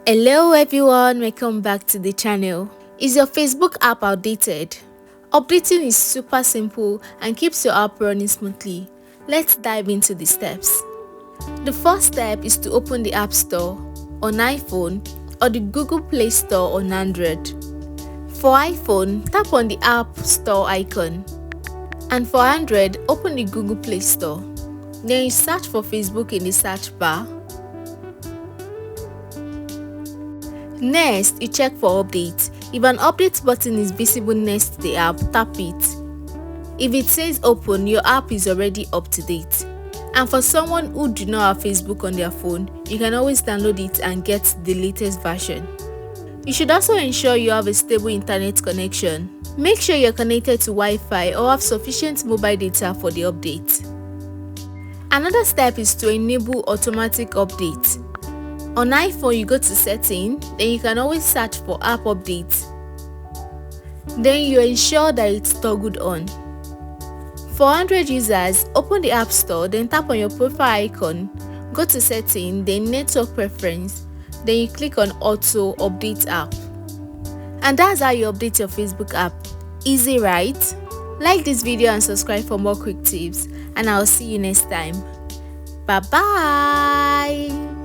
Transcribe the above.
Hello everyone, welcome back to the channel. Is your Facebook app outdated? Updating is super simple and keeps your app running smoothly. Let's dive into the steps. The first step is to open the App Store on iPhone or the Google Play Store on Android. For iPhone, tap on the App Store icon. And for Android, open the Google Play Store. Then you search for Facebook in the search bar. Next, you check for updates. If an update button is visible next to the app, tap it. If it says open, your app is already up to date. And for someone who do not have Facebook on their phone, you can always download it and get the latest version. You should also ensure you have a stable internet connection. Make sure you're connected to Wi-Fi or have sufficient mobile data for the update. Another step is to enable automatic updates. On iPhone, you go to Settings, then you can always search for App Updates. Then you ensure that it's toggled on. For Android users, open the App Store, then tap on your profile icon, go to Settings, then Network Preference, then you click on Auto Update App. And that's how you update your Facebook app. Easy, right? Like this video and subscribe for more quick tips, and I'll see you next time. Bye bye.